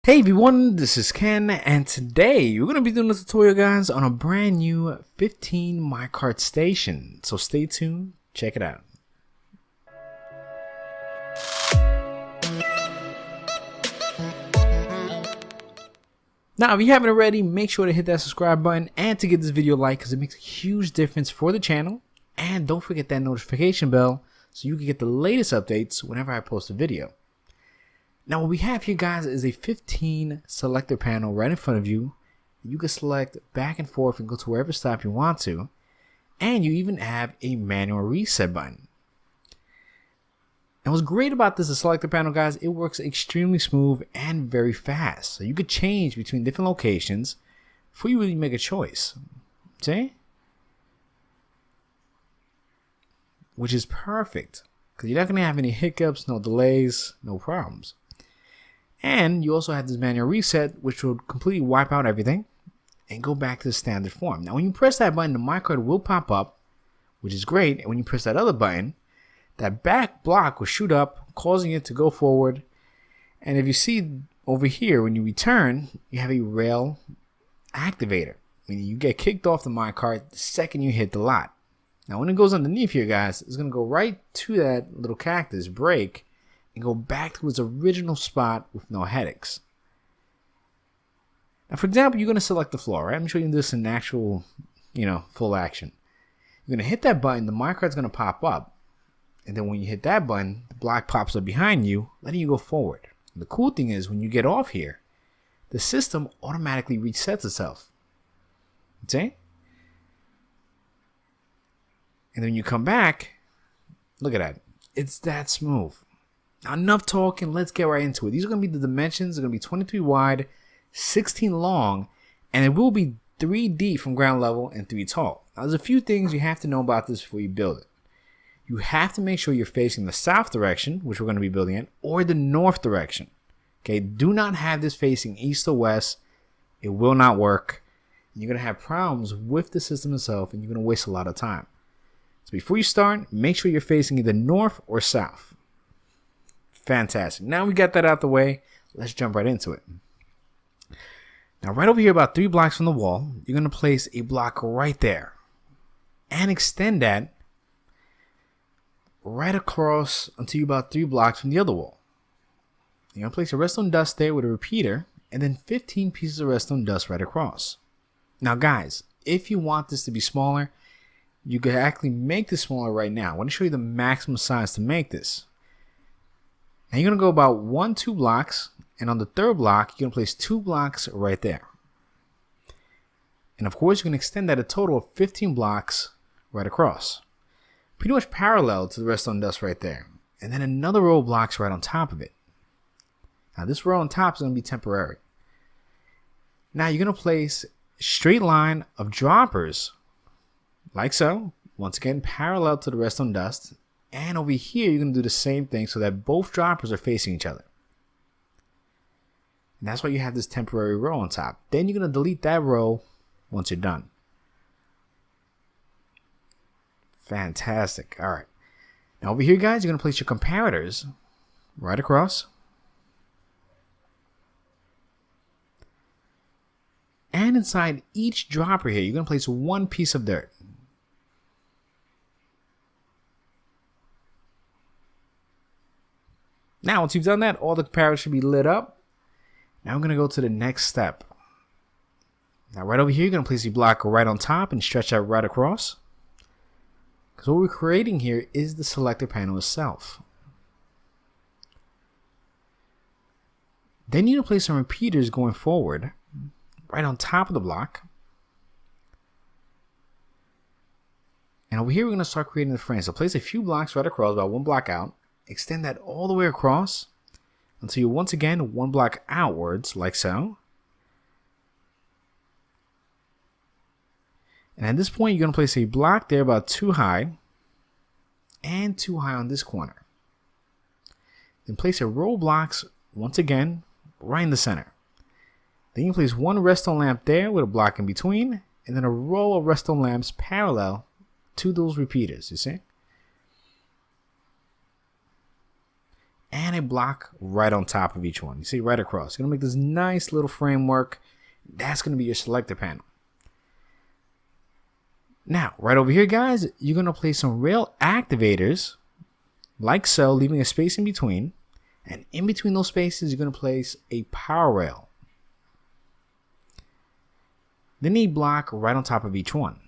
Hey everyone, this is Ken, and today we're going to be doing a tutorial, guys, on a brand new 15 Minecart station. So stay tuned, check it out. Now, if you haven't already, make sure to hit that subscribe button and to give this video a like, because it makes a huge difference for the channel. And don't forget that notification bell so you can get the latest updates whenever I post a video. Now, what we have here, guys, is a 15 selector panel right in front of you. You can select back and forth and go to wherever stop you want to. And you even have a manual reset button. And what's great about this selector panel, guys, it works extremely smooth and very fast. So you could change between different locations before you really make a choice. See? Which is perfect, because you're not going to have any hiccups, no delays, no problems. And you also have this manual reset, which will completely wipe out everything and go back to the standard form. Now, when you press that button, the minecart will pop up, which is great. And when you press that other button, that back block will shoot up, causing it to go forward. And if you see over here, when you return, you have a rail activator, meaning you get kicked off the minecart the second you hit the lot. Now, when it goes underneath here, guys, it's going to go right to that little cactus, break, and go back to its original spot with no headaches. Now, for example, you're going to select the floor, right? I'm showing you this in actual, full action. You're going to hit that button, the minecart's going to pop up. And then when you hit that button, the block pops up behind you, letting you go forward. And the cool thing is, when you get off here, the system automatically resets itself. See? And then when you come back, look at that. It's that smooth. Now, enough talking, let's get right into it. These are going to be the dimensions. They're going to be 23 wide, 16 long, and it will be 3 deep from ground level and 3 tall. Now, there's a few things you have to know about this before you build it. You have to make sure you're facing the south direction, which we're going to be building in, or the north direction. Okay, do not have this facing east or west. It will not work. You're going to have problems with the system itself, and you're going to waste a lot of time. So before you start, make sure you're facing either north or south. Fantastic. Now we got that out the way, let's jump right into it. Now, right over here, about 3 blocks from the wall, you're going to place a block right there and extend that right across until you're about 3 blocks from the other wall. You're going to place a redstone dust there with a repeater, and then 15 pieces of redstone dust right across. Now, guys, if you want this to be smaller, you can actually make this smaller right now. I want to show you the maximum size to make this. Now, you're going to go about 1-2 blocks, and on the 3rd block, you're going to place 2 blocks right there. And of course, you're going to extend that a total of 15 blocks right across. Pretty much parallel to the redstone dust right there. And then another row of blocks right on top of it. Now, this row on top is going to be temporary. Now, you're going to place a straight line of droppers, like so. Once again, parallel to the redstone dust. And over here, you're going to do the same thing so that both droppers are facing each other. And that's why you have this temporary row on top. Then you're going to delete that row once you're done. Fantastic. All right. Now over here, guys, you're going to place your comparators right across. And inside each dropper here, you're going to place 1 piece of dirt. Now, once you've done that, all the comparators should be lit up. Now we're going to go to the next step. Now, right over here, you're going to place your block right on top and stretch out right across. Because what we're creating here is the selector panel itself. Then you're going to place some repeaters going forward, right on top of the block. And over here, we're going to start creating the frame. So place a few blocks right across, about 1 block out. Extend that all the way across until you're once again 1 block outwards, like so. And at this point, you're going to place a block there about 2 high and 2 high on this corner. Then place a row of blocks once again right in the center. Then you place 1 redstone lamp there with a block in between, and then a row of redstone lamps parallel to those repeaters, you see? and a block right on top of each one. You see, right across. You're going to make this nice little framework. That's going to be your selector panel. Now, right over here, guys, you're going to place some rail activators like so, leaving a space in between. And in between those spaces, you're going to place a power rail. Then a block right on top of each one.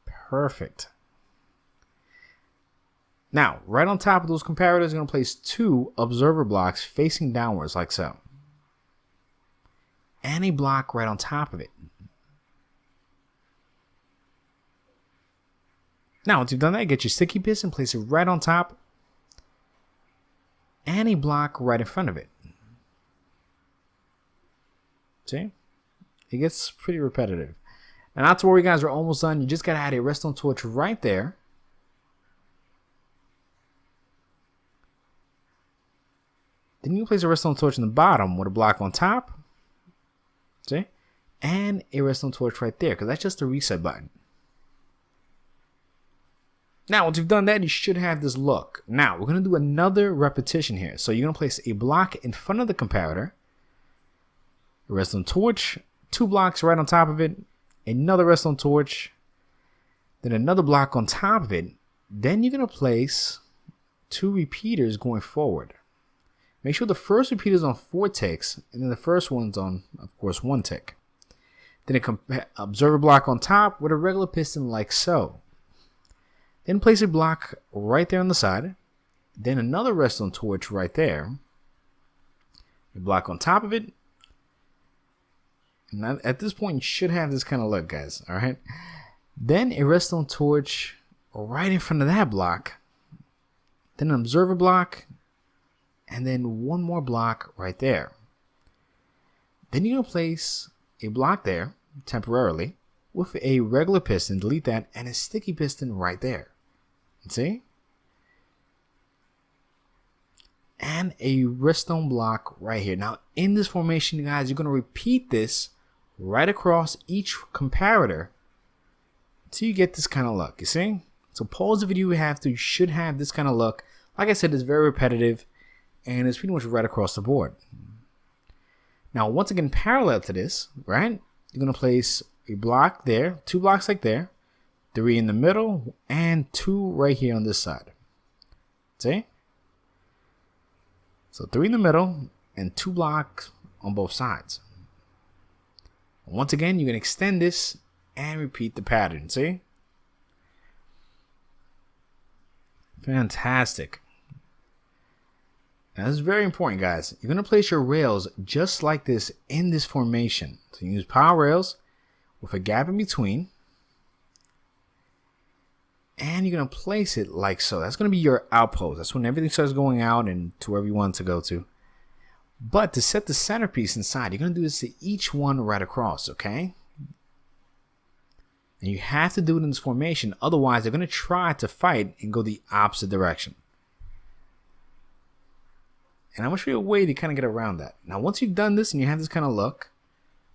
Perfect. Now, right on top of those comparators, you're going to place 2 observer blocks facing downwards like so. And a block right on top of it. Now, once you've done that, get your sticky piston, place it right on top, and a block right in front of it. See? It gets pretty repetitive. Now, not to worry, guys, we're almost done. You just got to add a redstone torch right there. Then you place a redstone torch in the bottom with a block on top. See? And a redstone torch right there, because that's just the reset button. Now, once you've done that, you should have this look. Now, we're going to do another repetition here. So you're going to place a block in front of the comparator, a redstone torch, 2 blocks right on top of it, another redstone torch, then another block on top of it. Then you're going to place 2 repeaters going forward. Make sure the first repeater is on 4 ticks, and then the first one's on, of course, 1 tick. Then a observer block on top with a regular piston like so. Then place a block right there on the side. Then another redstone torch right there. A block on top of it. And at this point, you should have this kind of look, guys. All right. Then a redstone torch right in front of that block. Then an observer block. And then 1 more block right there. Then you're going to place a block there temporarily with a regular piston, delete that, and a sticky piston right there. See? And a redstone block right here. Now, in this formation, guys, you're going to repeat this right across each comparator until you get this kind of look. You see? So pause the video if you have to. You should have this kind of look. Like I said, it's very repetitive. And it's pretty much right across the board. Now, once again, parallel to this, right? You're going to place a block there, 2 blocks like there, 3 in the middle, and 2 right here on this side. See? So 3 in the middle, and 2 blocks on both sides. Once again, you can extend this and repeat the pattern. See? Fantastic. Now, this is very important, guys. You're going to place your rails just like this in this formation. So you use power rails with a gap in between. And you're going to place it like so. That's going to be your outpost. That's when everything starts going out and to wherever you want it to go to. But to set the centerpiece inside, you're going to do this to each one right across, okay? And you have to do it in this formation. Otherwise, they're going to try to fight and go the opposite direction. And I'm going to show you a way to kind of get around that. Now, once you've done this and you have this kind of look,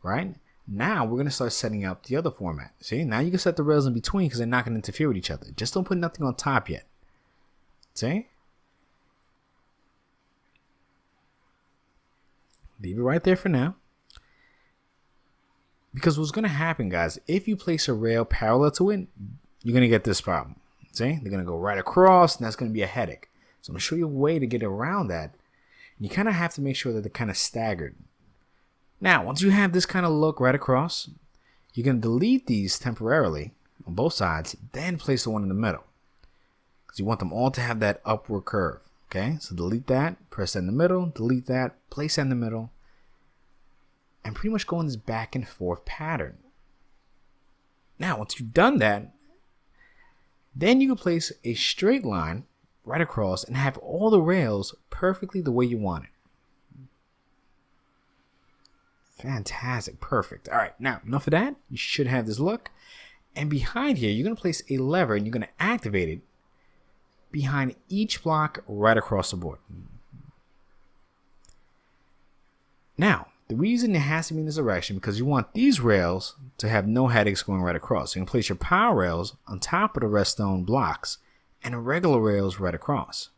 right? Now, we're going to start setting up the other format. See, now you can set the rails in between because they're not going to interfere with each other. Just don't put nothing on top yet. See? Leave it right there for now. Because what's going to happen, guys, if you place a rail parallel to it, you're going to get this problem. See? They're going to go right across, and that's going to be a headache. So I'm going to show you a way to get around that. You kind of have to make sure that they're kind of staggered. Now, once you have this kind of look right across, you're going to delete these temporarily on both sides, then place the one in the middle. Because you want them all to have that upward curve. Okay, so delete that, press that in the middle, delete that, place that in the middle, and pretty much go in this back and forth pattern. Now, once you've done that, then you can place a straight line right across and have all the rails perfectly the way you want it. Fantastic. Perfect. All right. Now, enough of that. You should have this look. And behind here, you're going to place a lever and you're going to activate it behind each block right across the board. Now, the reason it has to be in this direction because you want these rails to have no headaches going right across. So you can place your power rails on top of the redstone blocks and regular rails right across.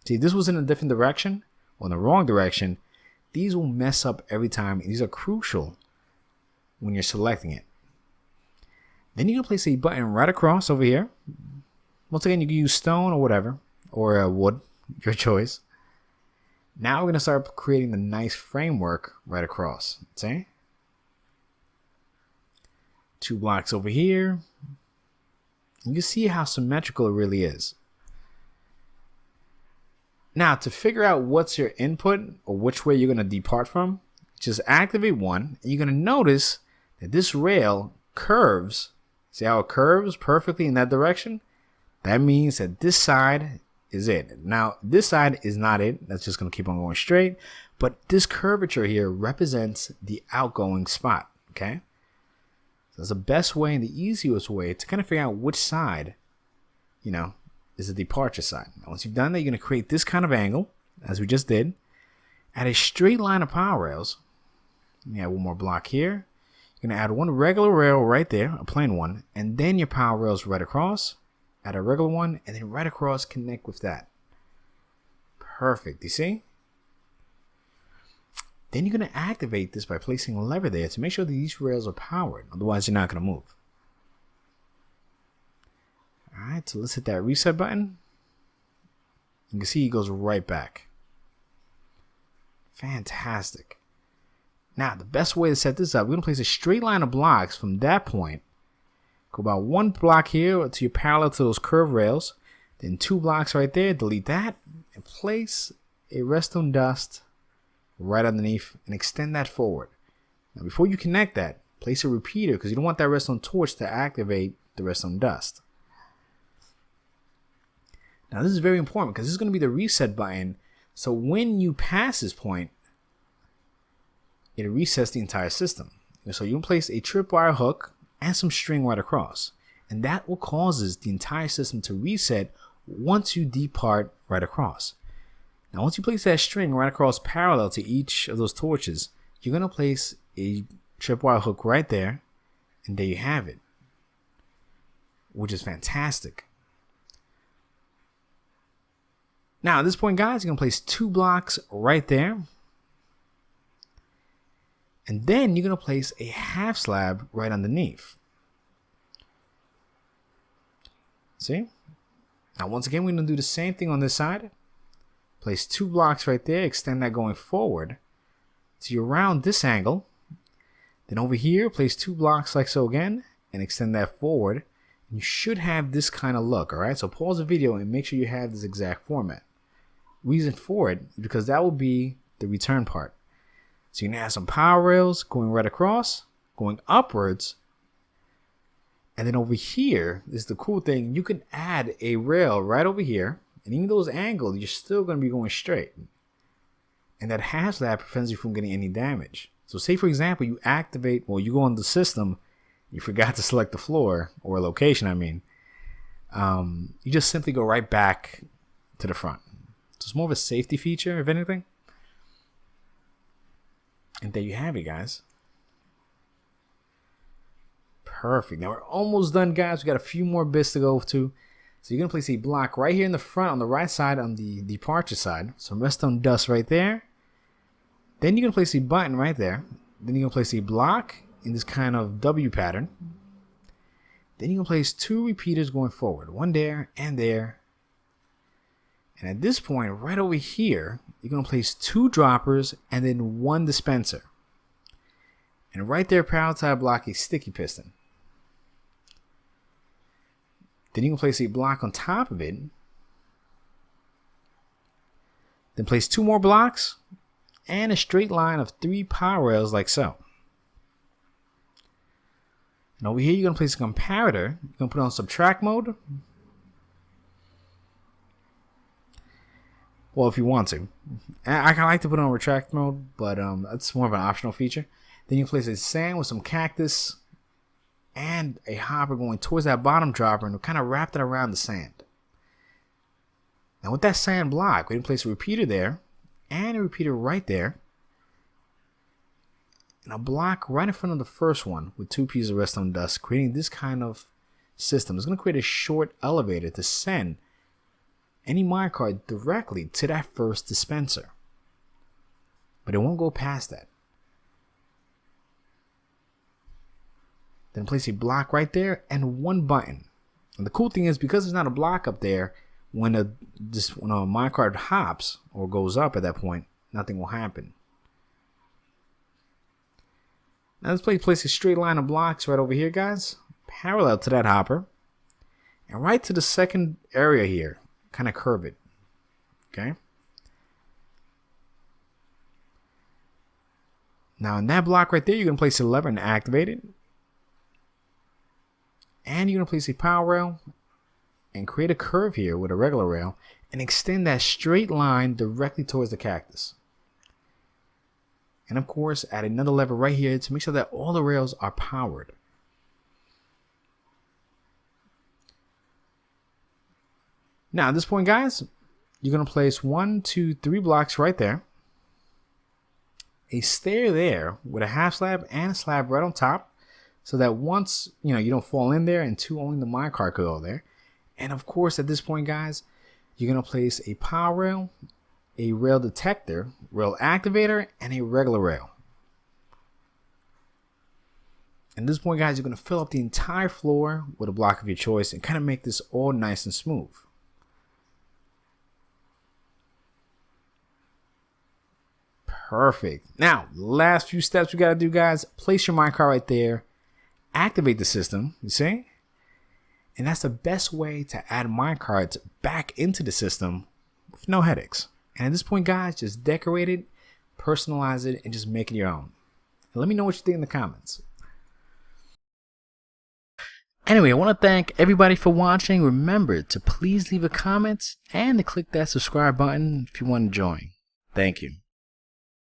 See, if this was in a different direction or in the wrong direction, these will mess up every time. These are crucial when you're selecting it. Then you can place a button right across over here. Once again, you can use stone or whatever, or wood, your choice. Now we're going to start creating the nice framework right across. See? 2 blocks over here. You can see how symmetrical it really is. Now, to figure out what's your input or which way you're going to depart from, just activate one. And you're going to notice that this rail curves. See how it curves perfectly in that direction? That means that this side is it. Now, this side is not it. That's just going to keep on going straight. But this curvature here represents the outgoing spot. Okay? So that's the best way and the easiest way to kind of figure out which side, you know, is the departure side. Now, once you've done that, you're going to create this kind of angle, as we just did. Add a straight line of power rails. Let me add one more block here. You're going to add one regular rail right there, a plain one, and then your power rails right across. Add a regular one, and then right across, connect with that. Perfect, you see? Then you're going to activate this by placing a lever there to make sure that these rails are powered. Otherwise, you're not going to move. Alright, so let's hit that reset button. You can see it goes right back. Fantastic. Now, the best way to set this up, we're going to place a straight line of blocks from that point. Go about 1 block here to your parallel to those curved rails. Then 2 blocks right there. Delete that. And place a redstone dust right underneath and extend that forward. Now, before you connect that, place a repeater because you don't want that redstone torch to activate the redstone dust. Now, this is very important because this is going to be the reset button. So when you pass this point, it resets the entire system. So you can place a tripwire hook and some string right across. And that will causes the entire system to reset once you depart right across. Now, once you place that string right across parallel to each of those torches, you're going to place a tripwire hook right there. And there you have it. Which is fantastic. Now, at this point, guys, you're going to place 2 blocks right there. And then you're going to place a half slab right underneath. See? Now, once again, we're going to do the same thing on this side. Place 2 blocks right there. Extend that going forward. So you're around this angle. Then over here, place 2 blocks like so again. And extend that forward. And you should have this kind of look, alright? So pause the video and make sure you have this exact format. Reason for it, because that will be the return part. So you can add some power rails going right across, going upwards. And then over here is the cool thing. You can add a rail right over here. And even though it's angled, you're still going to be going straight. And that half slab prevents you from getting any damage. So say, for example, you activate, well, you go on the system. You forgot to select the floor or location, I mean. You just simply go right back to the front. So it's more of a safety feature, if anything. And there you have it, guys. Perfect. Now we're almost done, guys. We got a few more bits to go to. So you're going to place a block right here in the front on the right side on the departure side. Some redstone dust right there. Then you're going to place a button right there. Then you're going to place a block in this kind of W pattern. Then you're going to place 2 repeaters going forward. One there and there. And at this point, right over here, you're going to place 2 droppers and then 1 dispenser. And right there, parallel to that block, a sticky piston. Then you can place a block on top of it. Then place 2 more blocks and a straight line of 3 power rails like so. And over here, you're going to place a comparator. You're going to put it on subtract mode. Well, if you want to. I kind of like to put it on retract mode, but that's more of an optional feature. Then you place a sand with some cactus and a hopper going towards that bottom dropper and kind of wrap it around the sand. Now with that sand block, we can place a repeater there and a repeater right there. And a block right in front of the first one with 2 pieces of redstone dust, creating this kind of system is going to create a short elevator to send any minecart directly to that first dispenser. But it won't go past that. Then place a block right there and one button. And the cool thing is, because there's not a block up there, when a minecart hops or goes up at that point, nothing will happen. Now let's place a straight line of blocks right over here, guys, parallel to that hopper, and right to the second area here, kind of curve it. Okay. Now in that block right there, you're going to place a lever and activate it. And you're going to place a power rail and create a curve here with a regular rail and extend that straight line directly towards the cactus. And of course, add another lever right here to make sure that all the rails are powered. Now at this point, guys, you're going to place 1, 2, 3 blocks right there. A stair there with a half slab and a slab right on top, so that once you don't fall in there, and 2, only the minecart could go there. And of course, at this point, guys, you're going to place a power rail, a rail detector, rail activator, and a regular rail. At this point, guys, you're going to fill up the entire floor with a block of your choice and kind of make this all nice and smooth. Perfect. Now, last few steps we got to do, guys. Place your minecart right there. Activate the system, you see? And that's the best way to add minecarts back into the system with no headaches. And at this point, guys, just decorate it, personalize it, and just make it your own. And let me know what you think in the comments. Anyway, I want to thank everybody for watching. Remember to please leave a comment and to click that subscribe button if you want to join. Thank you.